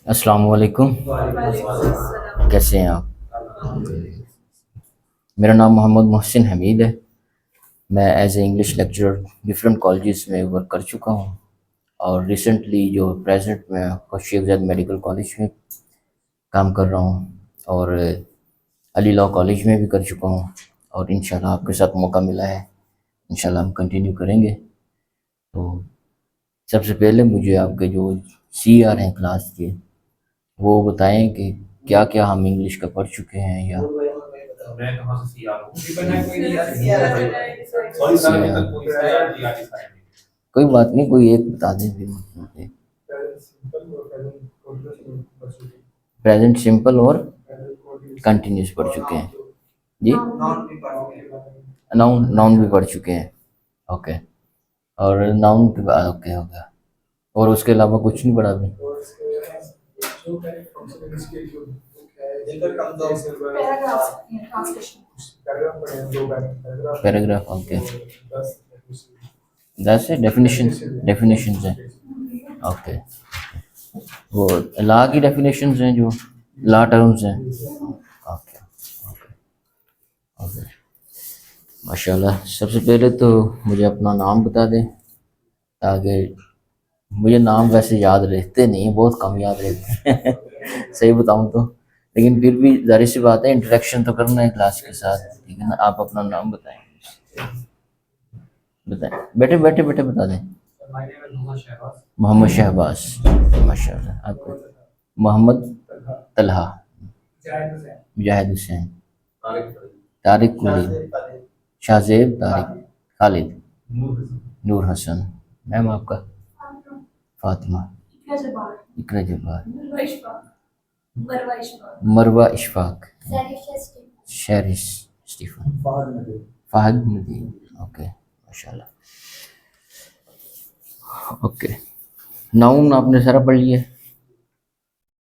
अस्सलाम वालेकुम। वालेकुम। कैसे हैं आप? मेरा नाम मोहम्मद मोहसिन हमीद है। मैं as a English lecturer different colleges में वर्क कर चुका हूँ और रिसेंटली जो प्रेजेंट मैं शेख ज़ायद मेडिकल कॉलेज में काम कर रहा हूँ और अली लॉ कॉलेज में भी कर चुका हूँ और इंशाल्लाह आपके साथ मौका मिला है, इंशाल्लाह हम कंटिन्यू करेंगे। तो सबसे पहले मुझे आपके जो सी आर हैं क्लास के, वो बताएं कि क्या क्या हम इंग्लिश का पढ़ चुके हैं या मैं कहाँ से सीआर हूँ? ये बना कोई नहीं यार, सीआर सॉरी सर, CR निकल कोई सीआर जी आगे सारे। कोई बात नहीं, कोई एक बता दें फिर मुझे। प्रेजेंट सिंपल और कंटिन्यूस पढ़ चुके हैं जी। नाउन नाउन भी पढ़ चुके हैं, ओके। और नाउन के बाद ओके हो गया, और उसके अलावा कुछ नहीं पढ़ा अभी। पैराग्राफ ओके, 10 है डेफिनेशन, डेफिनेशंस हैं ओके। वो ला की डेफिनेशंस हैं, जो ला टर्म्स हैं ओके ओके ओके। माशाल्लाह। सबसे पहले तो मुझे अपना नाम बता दें, ताकि मुझे नाम वैसे याद रहते नहीं हैं, बहुत कम याद रहते हैं सही बताऊं तो, लेकिन फिर भी जाहिर सी बात है, इंटरेक्शन तो करना है क्लास के साथ, ठीक है ना। आप अपना नाम बताएं, बताएं बेटे बेटे बेटे बता दें। मोहम्मद शहबाज, माशाल्लाह। आपको मोहम्मद तलहा, मुजाहिद हुसैन, तारिक कुली, शाहजेब तारिक, खालिद, नूर हसन। मैम आपका? फातिमा, इकरा जब्बार, मरवा इशफाक, शहरिश स्टीफन, फहद नदीम ओके माशाल्लाह ओके। नाउन आपने सारा पढ़ लिया,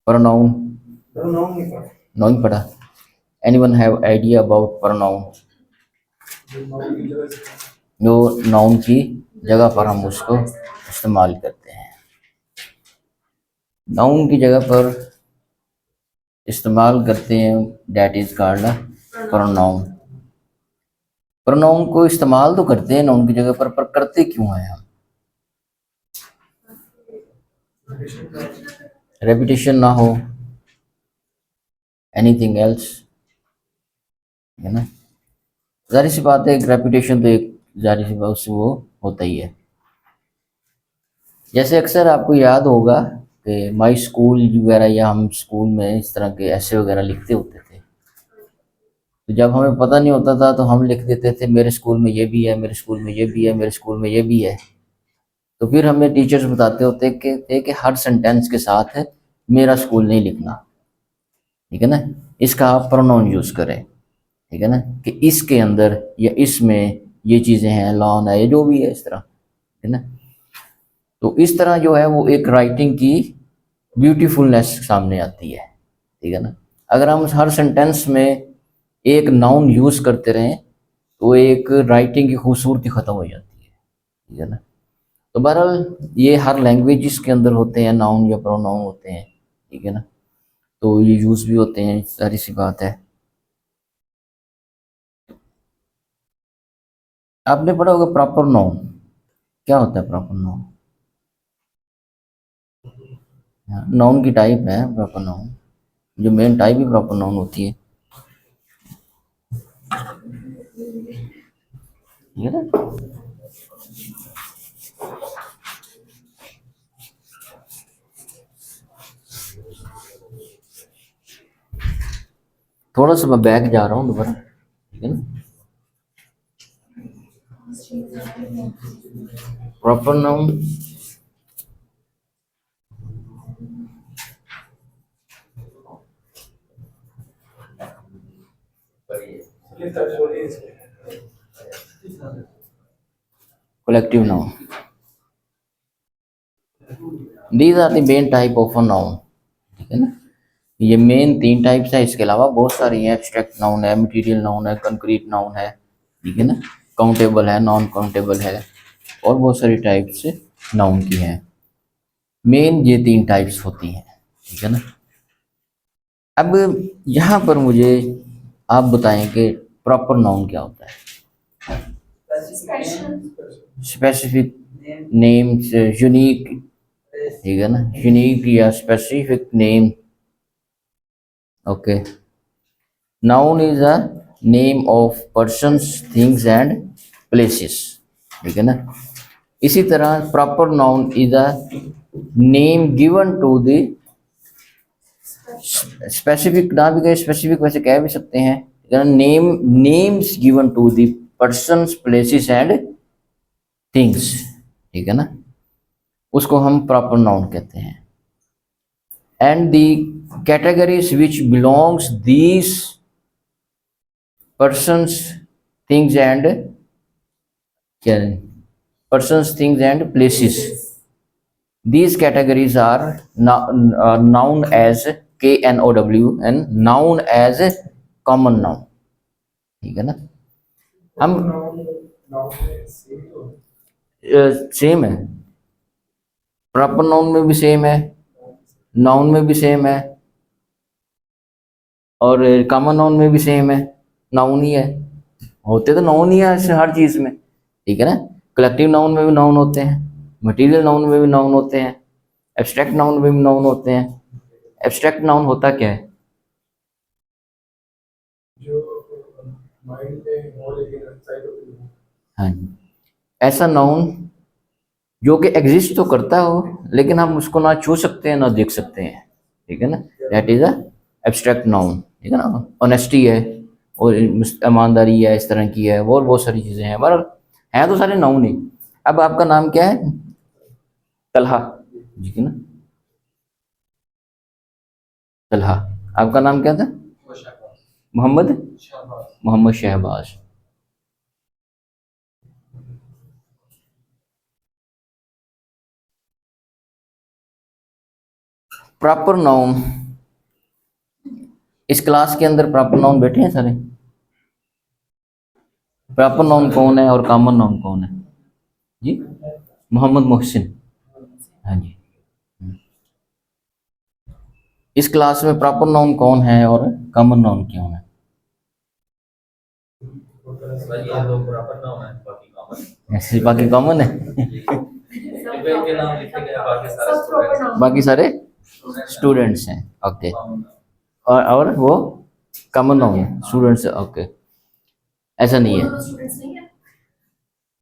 प्रोनाउन नहीं पढ़ा। Anyone have idea about pronoun? जो नाउन की जगह पर हम उसको इस्तेमाल करते हैं, नाउन की जगह पर इस्तेमाल करते हैं, that is called pronoun. Pronoun को इस्तेमाल तो करते हैं नाउन की जगह पर करते क्यों हैं हम? रेपिटेशन ना हो, एनीथिंग एल्स, है ना। जाहिर सी बात है, एक रेपुटेशन तो एक जाहिर सी बात उससे वो होता ही है। जैसे अक्सर आपको याद होगा कि माई स्कूल वगैरह, या हम स्कूल में इस तरह के ऐसे वगैरह लिखते होते थे, तो जब हमें पता नहीं होता था तो हम लिख देते थे मेरे स्कूल में ये भी है, मेरे स्कूल में ये भी है, मेरे स्कूल में ये भी है। तो फिर हमें टीचर्स बताते होते कि हर सेंटेंस के साथ मेरा स्कूल नहीं लिखना, ठीक है ना, इसका आप प्रोनाउन यूज़ करें, ठीक है ना, कि इसके अंदर या इसमें ये चीज़ें हैं, लॉन है, ये जो भी है, इस तरह, है ना। तो इस तरह जो है वो एक राइटिंग की ब्यूटीफुलनेस सामने आती है, ठीक है ना। अगर हम हर सेंटेंस में एक नाउन यूज़ करते रहें तो एक राइटिंग की खूबसूरती ख़त्म हो जाती है, ठीक है ना। तो बहरहाल ये हर लैंग्वेज के अंदर होते हैं, नाउन या प्रोनाउन होते हैं, ठीक है ना, तो ये यूज़ भी होते हैं, सारी सी बात है। आपने पढ़ा होगा प्रॉपर नाउन, क्या होता है प्रॉपर नाउन? नाउन की टाइप है प्रॉपर नाउन, जो मेन टाइप ही प्रॉपर नाउन होती है, ठीक है ना। थोड़ा सा मैं बैक जा रहा हूँ दोबारा, ठीक है ना। Proper noun collective noun, these are the main type of a noun, ठीक है ना। ये मेन 3 टाइप्स है, इसके अलावा बहुत सारी हैं, एब्स्ट्रैक्ट नाउन है, मटेरियल नाउन है, कंक्रीट नाउन है, ठीक है ना, काउंटेबल है, नॉन काउंटेबल है, और बहुत सारी टाइप्स नाउन की हैं। मेन ये 3 टाइप्स होती हैं, ठीक है ना। अब यहाँ पर मुझे आप बताएं कि प्रॉपर नाउन क्या होता है। स्पेसिफिक, नेम्स, यूनिक, ठीक है ना, यूनिक या specific name. Okay, noun is a name of persons, things and places, ठीक है ना। इसी तरह proper noun is a name given to the specific, ना भी कहे स्पेसिफिक, वैसे कह भी सकते हैं, name, names given to the persons, places and things, ठीक है ना, उसको हम प्रॉपर नाउन कहते हैं। And the categories which belongs these persons, things and क्या है, persons, things and places. These categories are noun as KNOW and noun as common noun, ठीक है ना। हम सेम है, प्रॉपर नाउन में भी सेम है, नाउन में भी सेम है, और कॉमन नाउन में भी सेम है, नाउन ही है, होते तो नाउन ही है ऐसे हर चीज में, ठीक है ना। कलेक्टिव नाउन में भी नाउन होते हैं, मटेरियल नाउन में भी नाउन होते हैं, एब्स्ट्रैक्ट नाउन में भी नाउन होते हैं। एब्स्ट्रैक्ट नाउन होता क्या है? जो माइंड में हो लेकिन साइड में। हाँ जी, ऐसा नाउन जो कि एग्जिस्ट तो करता हो लेकिन हम उसको ना छू सकते हैं ना देख सकते हैं, ठीक है ना, that is a abstract noun, ठीक है ना। ऑनेस्टी है और ईमानदारी है, इस तरह की है, और बहुत सारी चीज़ें हैं, पर हैं तो सारे नाउन ही। अब आपका नाम क्या है? तलहा, ठीक है ना, तलहा। आपका नाम क्या था? मोहम्मद, मोहम्मद शहबाज। प्रॉपर नाउन, इस क्लास के अंदर प्रॉपर नाउन बैठे हैं सारे? प्रॉपर नाउन कौन है और कॉमन नाउन कौन है जी? मोहम्मद मोहसिन, हाँ जी। इस क्लास में प्रॉपर नाउन कौन है और कॉमन नाउन कौन है? ये दो प्रॉपर नाउन है, बाकी कॉमन। ऐसे बाकी कॉमन है। के नाम लिखे गए, बाकी सारे स्टूडेंट्स। बाकी सारे स्टूडेंट्स हैं, ओके। और वो कॉमन नाउन है, स्टूडेंट्स, ओके। ऐसा नहीं है,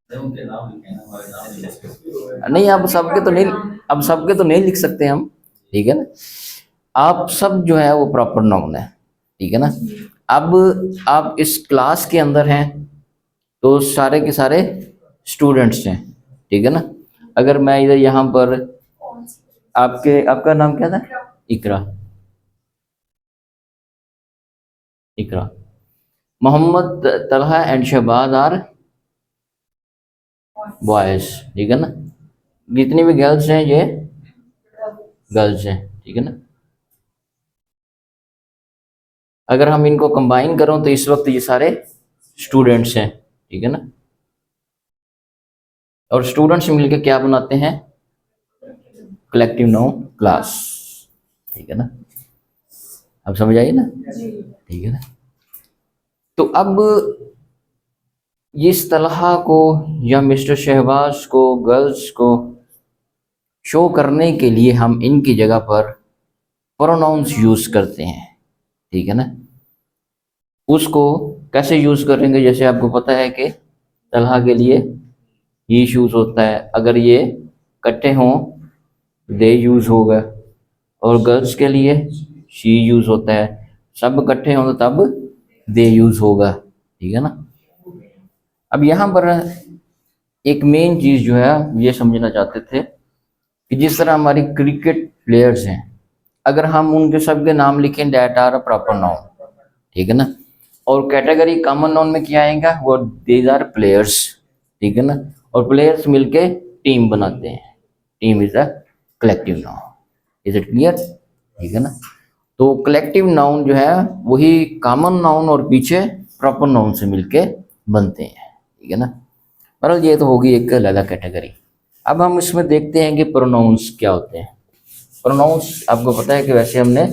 उनके नाम लिखे हैं, हमारे नाम नहीं लिखे। नहीं, अब सबके तो नहीं, अब सबके तो नहीं लिख सकते हम, ठीक है ना। आप सब जो है वो प्रॉपर नाउन है, ठीक है ना। अब आप इस क्लास के अंदर हैं तो सारे के सारे स्टूडेंट्स हैं, ठीक है ना। अगर मैं इधर यहाँ पर आपका नाम क्या था? Iqra, Iqra. Mohammad, Talha and Shahbaz are boys, ठीक है ना। जितनी भी गर्ल्स हैं ये गर्ल्स हैं, ठीक है ना। अगर हम इनको कंबाइन करें तो इस वक्त ये सारे स्टूडेंट्स हैं, ठीक है ना। और स्टूडेंट्स मिलकर क्या बनाते हैं? कलेक्टिव नाउन क्लास, ठीक है ना। अब समझ आइए ना, ठीक है ना। तो अब इस तलहा को या मिस्टर शहबाज को, गर्ल्स को शो करने के लिए हम इनकी जगह पर प्रोनाउंस यूज करते हैं, ठीक है ना। उसको कैसे यूज करेंगे? जैसे आपको पता है कि तलहा के लिए ये यूज होता है, अगर ये इकट्ठे हों दे यूज होगा, और गर्ल्स के लिए शी यूज होता है, सब इकट्ठे हों तो तब दे यूज होगा, ठीक है ना। अब यहाँ पर एक मेन चीज जो है ये समझना चाहते थे कि जिस तरह हमारी क्रिकेट प्लेयर्स हैं, अगर हम उनके सब के नाम लिखें दैट आर प्रॉपर नाउन, ठीक है ना। और कैटेगरी कॉमन नाउन में क्या आएगा? वो दीज आर प्लेयर्स, ठीक है ना। और प्लेयर्स मिलके टीम बनाते हैं, team is a collective noun. Is it clear? ठीक है ना। तो कलेक्टिव नाउन जो है वही कॉमन नाउन और पीछे प्रॉपर नाउन से मिलके बनते हैं, ठीक है ना। मतलब ये तो होगी एक अलग कैटेगरी। अब हम इसमें देखते हैं कि प्रोनाउंस क्या होते हैं। प्रोनाउंस आपको पता है कि वैसे हमने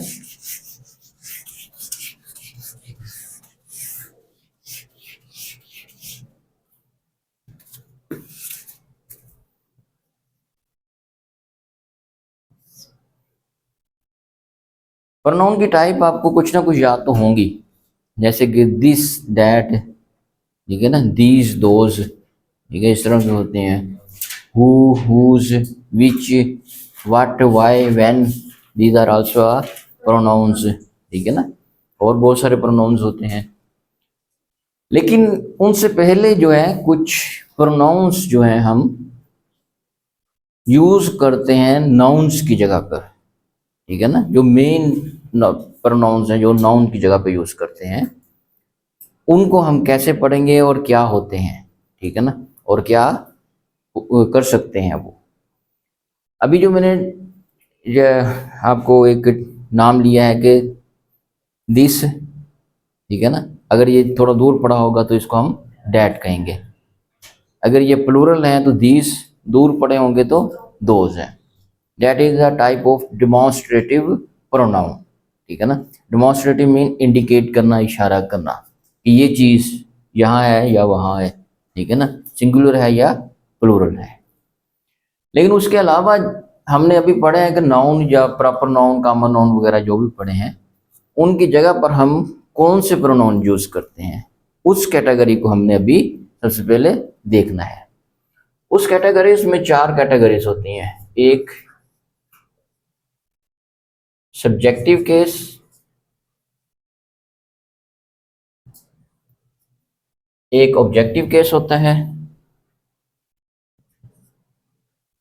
प्रोनाउन की टाइप आपको कुछ ना कुछ याद तो होंगी, जैसे कि दिस, दैट, ठीक है ना, दीज, दोज, ठीक है, इस तरह के होते हैं। Who, whose, which, what, why, when, these are also pronouns, ठीक है ना। और बहुत सारे प्रोनाउंस होते हैं, लेकिन उनसे पहले जो है कुछ प्रोनाउंस जो है हम यूज करते हैं नाउन्स की जगह पर, ठीक है ना। जो मेन प्रोनाउंस हैं जो नाउन की जगह पे यूज करते हैं, उनको हम कैसे पढ़ेंगे और क्या होते हैं, ठीक है ना, और क्या कर सकते हैं वो। अभी जो मैंने ये आपको एक नाम लिया है कि दिस, ठीक है ना, अगर ये थोड़ा दूर पड़ा होगा तो इसको हम डैट कहेंगे। अगर ये प्लूरल है तो दीस, दूर पड़े होंगे तो दोज है। That is a type of demonstrative pronoun, ठीक है ना। डिमॉन्स्ट्रेटिव मीन इंडिकेट करना, इशारा करना कि ये चीज़ यहाँ है या वहाँ है, ठीक है ना, सिंगुलर है या प्लूरल है। लेकिन उसके अलावा हमने अभी पढ़े हैं कि नाउन या प्रॉपर नाउन, कॉमन नाउन वगैरह जो भी पढ़े हैं, उनकी जगह पर हम कौन से प्रोनाउन यूज करते हैं, उस कैटेगरी को हमने अभी सबसे पहले देखना है। उस कैटेगरीज में 4 कैटेगरीज होती हैं। एक सब्जेक्टिव केस, एक ऑब्जेक्टिव केस होता है,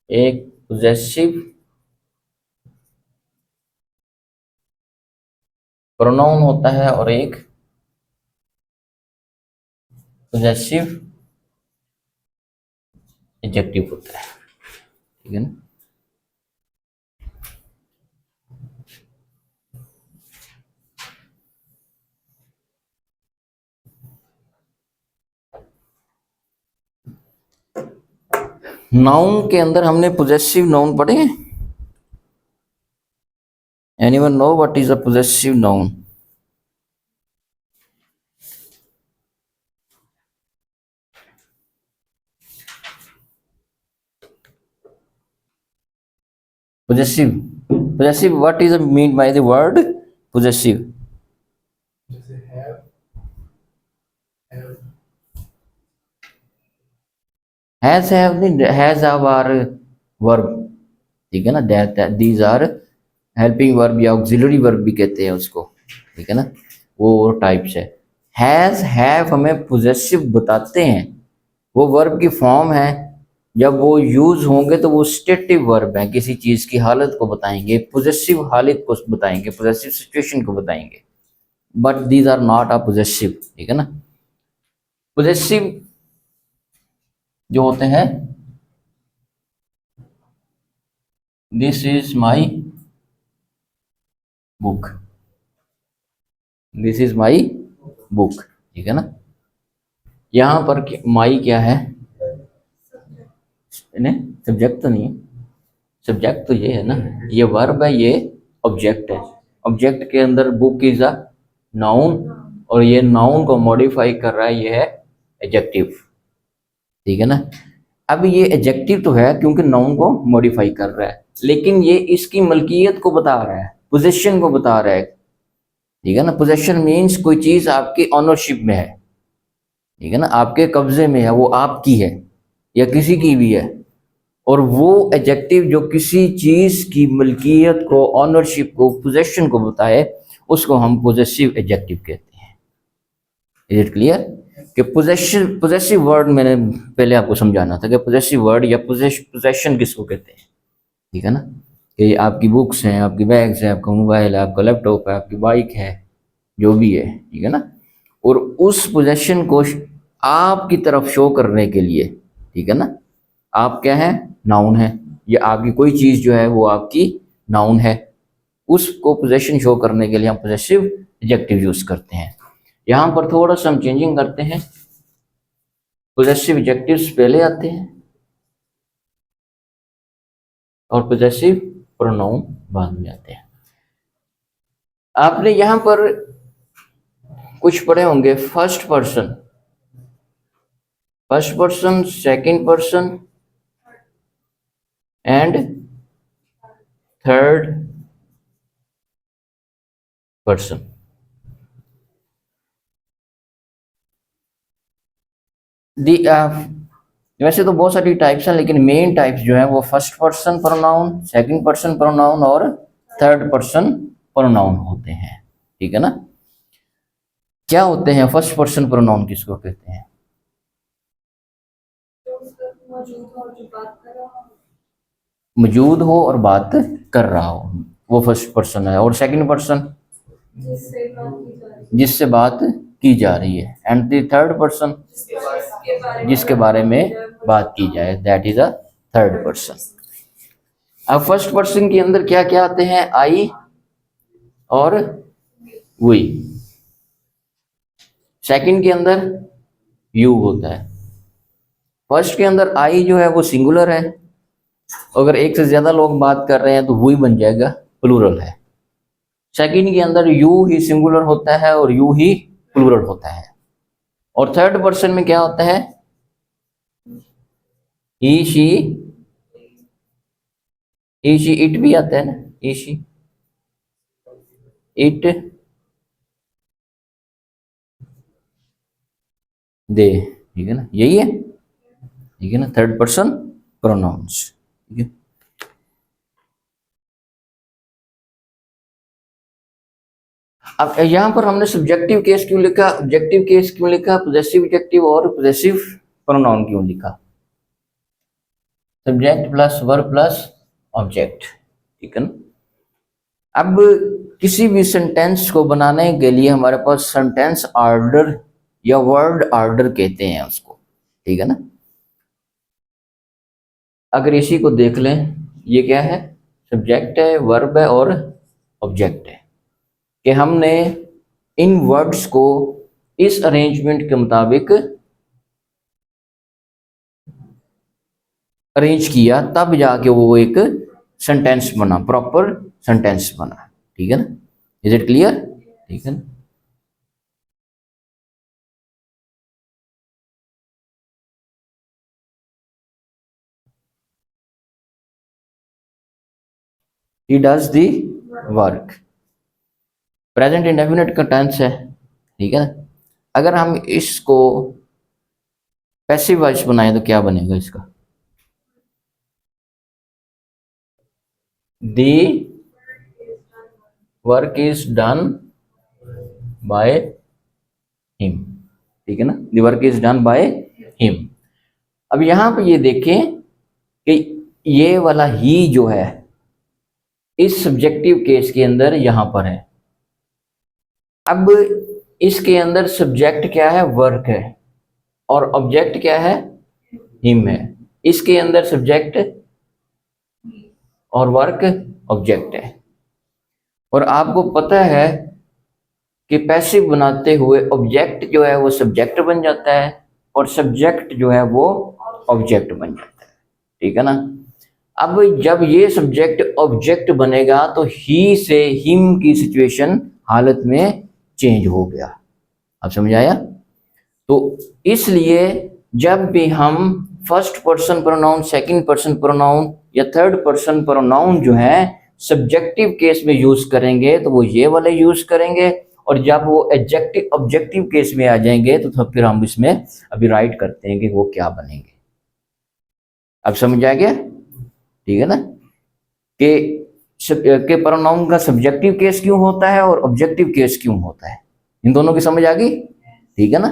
एक पोजेसिव प्रोनाउन होता है और एक पोजेसिव एडजेक्टिव होता है, ठीक है ना। नाउन के अंदर हमने पोजेसिव नाउन पढ़े हैं। Anyone know what is a possessive noun? possessive what is mean by the word possessive? जैसे have have नहीं, has have are verb, ठीक है ना। that these are helping verb या auxiliary verb भी कहते हैं उसको, ठीक है ना, वो टाइप्स है। हैज, हैव हमें पोजेसिव बताते हैं, वो वर्ब की फॉर्म है। जब वो यूज होंगे तो वो स्टेटिव वर्ब है, किसी चीज की हालत को बताएंगे, पोजेसिव हालत को बताएंगे, पोजेसिव सिचुएशन को बताएंगे, but these are not a possessive, ठीक है ना। पोजेसिव जो होते हैं, this is my book, this is my book, ठीक है ना। यहां पर माई क्या है, नहीं सब्जेक्ट तो नहीं है, सब्जेक्ट तो ये है ना, ये वर्ब है, ये ऑब्जेक्ट है। ऑब्जेक्ट के अंदर बुक इज अ नाउन, और ये नाउन को मॉडिफाई कर रहा है, ये है एडजेक्टिव, ठीक है ना। अब ये एडजेक्टिव तो है क्योंकि नाउन को मॉडिफाई कर रहा है, लेकिन ये इसकी मलकियत को बता रहा है, पोजीशन को बता रहा है, ठीक है ना। पोजीशन मीन्स कोई चीज आपकी ऑनरशिप में है, ठीक है ना, आपके कब्जे में है, वो आपकी है या किसी की भी है। और वो एडजेक्टिव जो किसी चीज की मलकियत को, ऑनरशिप को, पोजेशन को बताए, उसको हम पोजेसिव एडजेक्टिव कहते हैं। इज इट क्लियर कि पोजेसिव वर्ड मैंने पहले आपको समझाना था कि पोजेसिव वर्ड या पोजेशन किसको कहते हैं, ठीक है ना। कि आपकी बुक्स हैं, आपकी बैग्स हैं, आपका मोबाइल है, आपका लैपटॉप है, आपकी बाइक है, जो भी है, ठीक है ना। और उस पोजेशन को आपकी तरफ शो करने के लिए, ठीक है ना, आप क्या है, नाउन है, या आपकी कोई चीज जो है वो आपकी नाउन है, उसको पोजेशन शो करने के लिए हम पोजेसिव एडजेक्टिव यूज करते हैं। यहां पर थोड़ा सा हम चेंजिंग करते हैं, पोजेसिव एडजेक्टिव्स पहले आते हैं और पोजेसिव प्रोनाउन बाद में आते हैं। आपने यहां पर कुछ पढ़े होंगे first person, second person and third person. दी वैसे तो बहुत सारी टाइप्स हैं, लेकिन मेन टाइप्स जो है वो first person pronoun, second person pronoun और थर्ड पर्सन प्रोनाउन होते हैं। ठीक है ना। क्या होते हैं फर्स्ट पर्सन प्रोनाउन, किसको कहते हैं? मौजूद हो और बात कर रहा हो, वो फर्स्ट पर्सन है। और सेकंड पर्सन जिससे बात की जा रही है। एंड द थर्ड पर्सन जिसके बारे में बात की जाए, that is a third person. अब फर्स्ट पर्सन के अंदर क्या क्या आते हैं? आई और वी। सेकंड के अंदर यू होता है। फर्स्ट के अंदर आई जो है वो सिंगुलर है, अगर एक से ज्यादा लोग बात कर रहे हैं तो वी बन जाएगा, प्लूरल है। सेकंड के अंदर यू ही सिंगुलर होता है और यू ही प्लूरल होता है। और थर्ड पर्सन में क्या होता है? ही शी इट भी आता है ना, ही शी इट दे। ठीक है ना, यही है। ठीक है ना, थर्ड पर्सन प्रोनाउंस। ठीक है। अब यहां पर हमने सब्जेक्टिव केस क्यों लिखा, ऑब्जेक्टिव केस क्यों लिखा, पॉजेसिव एडजेक्टिव और पॉजेसिव प्रोनाउन क्यों लिखा? Subject plus verb plus object. ठीक है ना। अब किसी भी सेंटेंस को बनाने के लिए हमारे पास सेंटेंस ऑर्डर या वर्ड ऑर्डर कहते हैं उसको। ठीक है ना। अगर इसी को देख लें, ये क्या है? सब्जेक्ट है, वर्ब है और ऑब्जेक्ट है। कि हमने इन वर्ड्स को इस अरेंजमेंट के मुताबिक अरेंज किया, तब जाके वो एक सेंटेंस बना, प्रॉपर सेंटेंस बना। ठीक है ना। Is it clear? ठीक है ना। He does the work, present indefinite का टेंस है। ठीक है ना। अगर हम इसको पैसिव वॉइस बनाए तो क्या बनेगा इसका? The work is done by him. ठीक है ना, the work is done by him. अब यहां पे ये देखें कि ये वाला ही जो है इस सब्जेक्टिव केस के अंदर यहां पर है। अब इसके अंदर सब्जेक्ट क्या है? वर्क है। और ऑब्जेक्ट क्या है? हिम है। इसके अंदर सब्जेक्ट और वर्क ऑब्जेक्ट है। और आपको पता है कि पैसिव बनाते हुए ऑब्जेक्ट जो है वो सब्जेक्ट बन जाता है और सब्जेक्ट जो है वो ऑब्जेक्ट बन जाता है। ठीक है ना। अब जब ये सब्जेक्ट ऑब्जेक्ट बनेगा तो ही से हिम की सिचुएशन हालत में चेंज हो गया। आप समझ आया? तो इसलिए जब भी हम first person pronoun, second person pronoun या थर्ड पर्सन प्रोनाउन जो है सब्जेक्टिव केस में यूज करेंगे तो वो ये वाले यूज करेंगे, और जब वो एडजेक्टिव ऑब्जेक्टिव केस में आ जाएंगे तो फिर हम इसमें अभी राइट करते हैं कि वो क्या बनेंगे। अब समझ आ गया? ठीक है ना। कि प्रोनाउन का सब्जेक्टिव केस क्यों होता है और ऑब्जेक्टिव केस क्यों होता है, इन दोनों की समझ आ गई? ठीक है ना।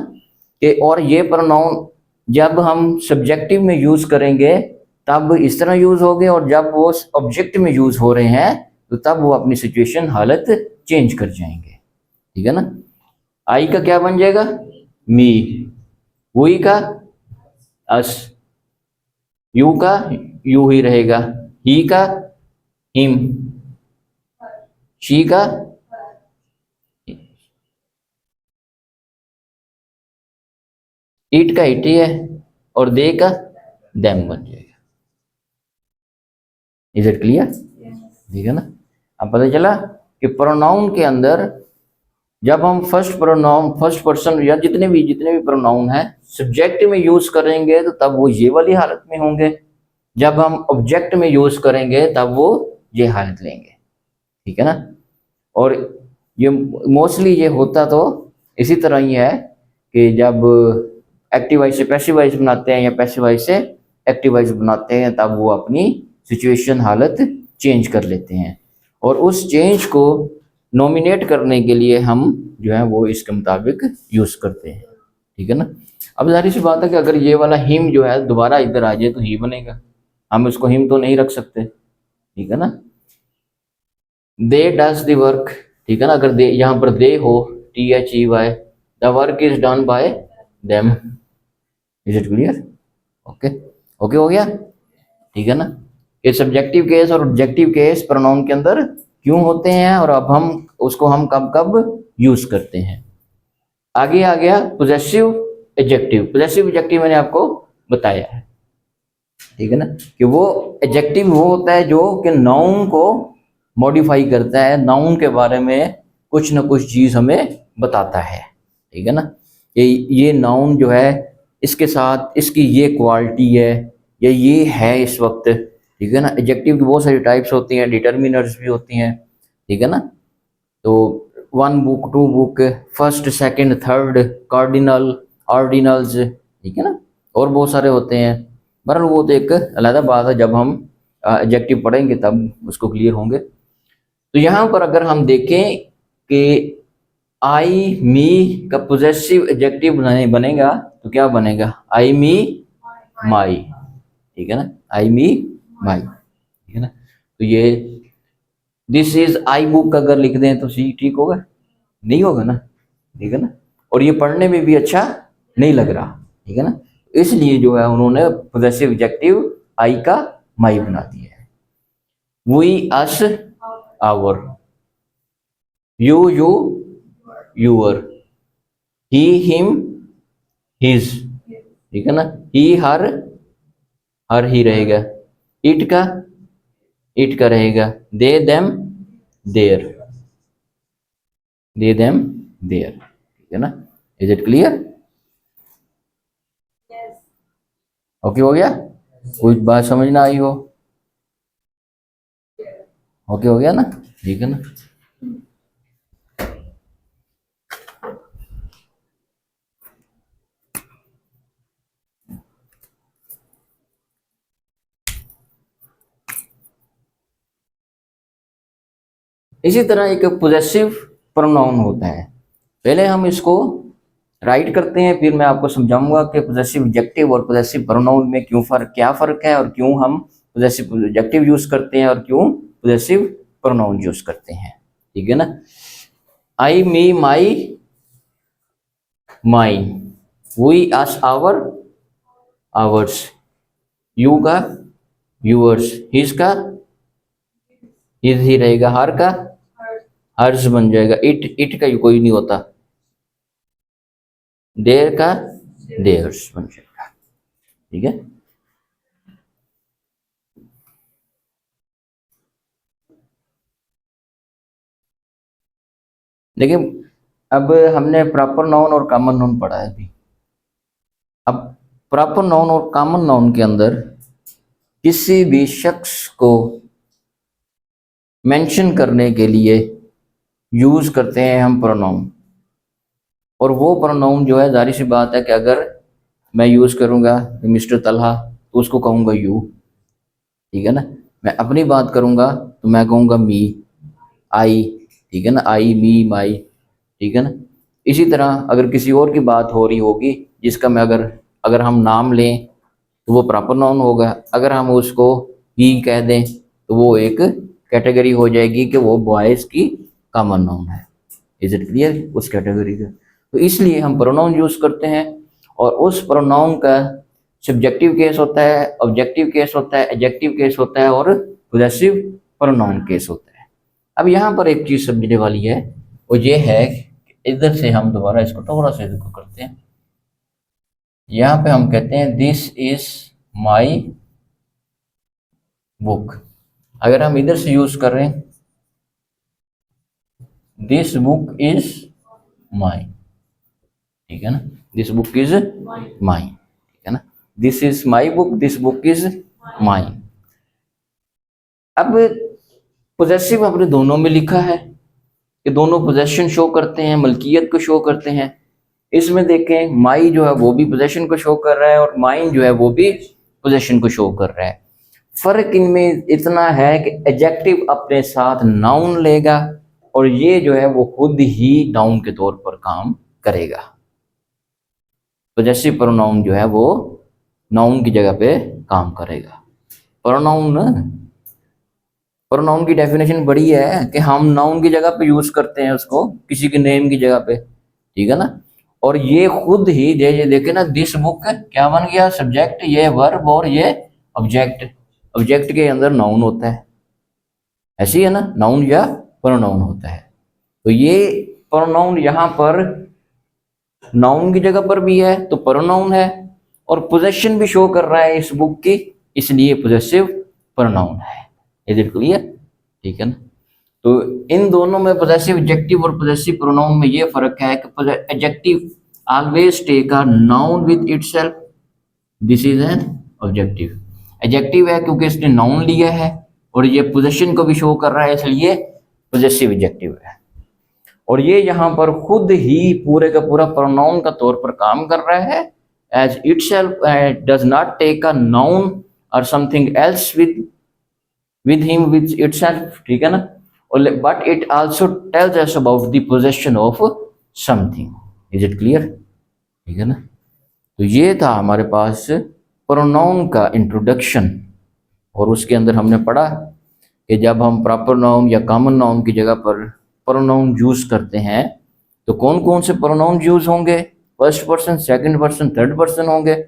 कि और ये प्रोनाउन जब हम सब्जेक्टिव में यूज करेंगे तब इस तरह यूज होंगे, और जब वो ऑब्जेक्ट में यूज हो रहे हैं तो तब वो अपनी सिचुएशन हालत चेंज कर जाएंगे। ठीक है ना। आई का क्या बन जाएगा? मी। हुई का अस। यू का यू ही रहेगा। ही का हिम। शी का इट का इट ही है, और दे का देम बन जाएगा। Is it clear? ठीक है ना। अब पता चला कि प्रोनाउन के अंदर जब हम फर्स्ट प्रोनाउन, फर्स्ट पर्सन या जितने भी प्रोनाउन है सब्जेक्ट में यूज करेंगे तो तब वो ये वाली हालत में होंगे, जब हम ऑब्जेक्ट में यूज करेंगे तब वो ये हालत लेंगे। ठीक है ना। और ये मोस्टली ये होता तो इसी तरह ही है कि जब एक्टिव वॉइस से पैसिव वॉइस बनाते हैं या पैसिव वॉइस से एक्टिव वॉइस बनाते हैं तब वो अपनी सिचुएशन, हालत चेंज कर लेते हैं, और उस चेंज को नॉमिनेट करने के लिए हम जो है वो इसके मुताबिक यूज करते हैं। ठीक है ना। अब जाहिर सी बात है कि अगर ये वाला हिम जो है दोबारा इधर आ जाए तो ही बनेगा, हम इसको हिम तो नहीं रख सकते। ठीक है ना। दे डज द वर्क, ठीक है ना। अगर दे यहाँ पर दे हो, THEY, the work is done by them. Is it clear? Okay, okay हो गया। ठीक है ना। ये सब्जेक्टिव केस और ऑब्जेक्टिव केस प्रोनाउन के अंदर क्यों होते हैं और अब हम उसको हम कब कब यूज करते हैं। आगे आ गया पोजेसिव एडजेक्टिव। पोजेसिव एडजेक्टिव मैंने आपको बताया है, ठीक है ना, कि वो एडजेक्टिव वो होता है जो कि नाउन को मॉडिफाई करता है, नाउन के बारे में कुछ ना कुछ चीज हमें बताता है। ठीक है ना। ये नाउन जो है इसके साथ इसकी ये क्वालिटी है या ये है इस वक्त। ठीक है ना। एडजेक्टिव की बहुत सारी टाइप्स होती हैं, डिटर्मिनर्स भी होती हैं। ठीक है ना। तो 1 book, 2 book, first, second, third, cardinal, ordinals, ठीक है ना, और बहुत सारे होते हैं। बहरहाल वो तो एक अलग बात है, जब हम एडजेक्टिव पढ़ेंगे तब उसको क्लियर होंगे। तो यहाँ पर अगर हम देखें कि आई मी का पोजेसिव एडजेक्टिव बनेगा तो क्या बनेगा? आई मी माई। ठीक है ना। आई मी माई। ठीक है ना। तो ये दिस इज आई बुक अगर लिख दें तो सी ठीक होगा? नहीं होगा ना। ठीक है ना। और ये पढ़ने में भी अच्छा नहीं लग रहा। ठीक है ना। इसलिए जो है उन्होंने पोजेसिव एडजेक्टिव आई का माई बना दिया है। We, us, our, you, your, he, him, his. ठीक है ना। ही, हर ही रहेगा। इट का रहेगा। They, them, their, they, them, their. ठीक है ना। Is it clear? ओके हो गया? कुछ बात समझ ना आई हो? ओके हो गया ना। ठीक है ना। इसी तरह एक पोजेसिव प्रोनाउन होता है। पहले हम इसको राइट करते हैं, फिर मैं आपको समझाऊंगा कि पोजेसिव एडजेक्टिव और पोजेसिव प्रोनाउन में क्या फर्क है, और क्यों हम पोजेसिव एडजेक्टिव यूज करते हैं और क्यों पोजेसिव प्रोनाउन यूज करते हैं। ठीक है ना। I, me, my, mine, we, us, our, ours, you का यूअर्स, हिज का हिज ही रहेगा, हर का हर्ष बन जाएगा, इट का कोई नहीं होता, देर का देयर्स बन जाएगा। ठीक है। लेकिन अब हमने प्रॉपर नाउन और कॉमन नाउन पढ़ा है अभी। अब प्रॉपर नाउन और कॉमन नाउन के अंदर किसी भी शख्स को मेंशन करने के लिए यूज करते हैं हम प्रोनाउन, और वो प्रोनाउन जो है जाहिर सी बात है कि अगर मैं यूज करूंगा मिस्टर तलहा तो उसको कहूंगा यू। ठीक है ना। मैं अपनी बात करूंगा तो मैं कहूंगा मी, आई। ठीक है ना। आई, मी, माई। ठीक है ना। इसी तरह अगर किसी और की बात हो रही होगी जिसका मैं अगर अगर हम नाम लें तो वो प्रॉपर नाउन होगा, अगर हम उसको ही कह दें तो वो एक कैटेगरी हो जाएगी कि वो बॉयज की कॉमन नाउन है। Is it clear? उस कैटेगरी का। तो इसलिए हम प्रोनाउन यूज करते हैं, और उस प्रोनाउन का सब्जेक्टिव केस होता है, ऑब्जेक्टिव केस होता है, एडजेक्टिव केस होता है, और पोजेसिव प्रोनाउन केस होता है। अब यहाँ पर एक चीज समझने वाली है, वो ये है इधर से हम दोबारा इसको थोड़ा सा इधर को करते हैं। यहाँ पे हम कहते हैं दिस इज माई बुक। अगर हम इधर से यूज कर रहे हैं, दिस बुक इज माइन, ठीक है ना, दिस बुक इज माइन, ठीक है ना, this is my book, this book is mine. अब पोजेसिव हमने दोनों में लिखा है, ये दोनों पोजेशन शो करते हैं, मलकियत को शो करते हैं। इसमें देखें माई जो है वो भी पोजेशन को शो कर रहा है और माइन जो है वो भी पोजेशन को शो कर रहा है। फर्क इनमें इतना है कि एडजेक्टिव अपने साथ नाउन लेगा और ये जो है वो खुद ही नाउन के तौर पर काम करेगा। पोजेसिव प्रोनाउन जो है वो नाउन की जगह पे काम करेगा। प्रोनाउन की डेफिनेशन बड़ी है कि हम नाउन की जगह पे यूज करते हैं उसको, किसी के नेम की जगह पे, ठीक है ना। और ये खुद ही ये देखे ना, दिस बुक क्या बन गया, सब्जेक्ट, ये वर्ब और ये ऑब्जेक्ट। ऑब्जेक्ट के अंदर नाउन होता है, ऐसी है ना, नाउन या प्रोनाउन होता है। तो ये प्रोनाउन यहाँ पर नाउन की जगह पर भी है तो प्रोनाउन है, और पोजेशन भी शो कर रहा है इस बुक की, इसलिए पोजेसिव प्रोनाउन है। इज इट क्लियर, ठीक है ना। तो इन दोनों में पोजेसिव एडजेक्टिव और पोजेसिव प्रोनाउन में ये फर्क है कि adjective always take a noun with itself, this is an objective. Adjective है क्योंकि इसने नाउन लिया है और ये पोजेशन को भी शो कर रहा है, इसलिए पोजेसिव एडजेक्टिव है। और ये यहाँ पर खुद ही पूरे का पूरा प्रोनाउन का तौर पर काम कर रहा है, as itself does not take a noun और something else with him with itself, ठीक है ना, but it also tells us about the possession of something. Is it clear, ठीक है ना। तो ये था हमारे पास प्रोनाउन का इंट्रोडक्शन, और उसके अंदर हमने पढ़ा कि जब हम प्रॉपर नाउन या कॉमन नाउन की जगह पर प्रोनाउन यूज करते हैं तो कौन कौन से प्रोनाउन यूज होंगे, first person, second person, third person होंगे।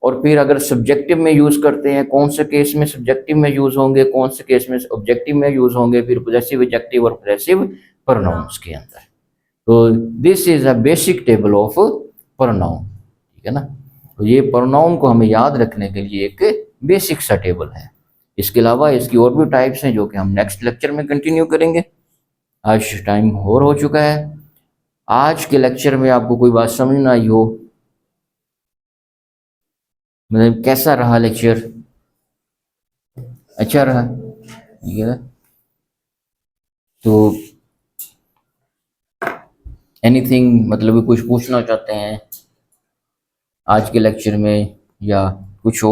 और फिर अगर सब्जेक्टिव में यूज करते हैं कौन से केस में सब्जेक्टिव में यूज होंगे, कौन से केस में ऑब्जेक्टिव में यूज होंगे, फिर पोजेसिव, एडजेक्टिव और पोजेसिव प्रोनाउंस के अंदर। तो this is a basic table of pronoun, ठीक है ना। तो ये प्रोनाउन को हमें याद रखने के लिए एक बेसिक सा टेबल है। इसके अलावा इसकी और भी टाइप्स हैं जो कि हम नेक्स्ट लेक्चर में कंटिन्यू करेंगे। आज टाइम और हो चुका है। आज के लेक्चर में आपको कोई बात समझ ना आई हो, मतलब कैसा रहा लेक्चर, अच्छा रहा, ठीक है। तो एनीथिंग, मतलब कुछ पूछना चाहते हैं आज के लेक्चर में या कुछ और?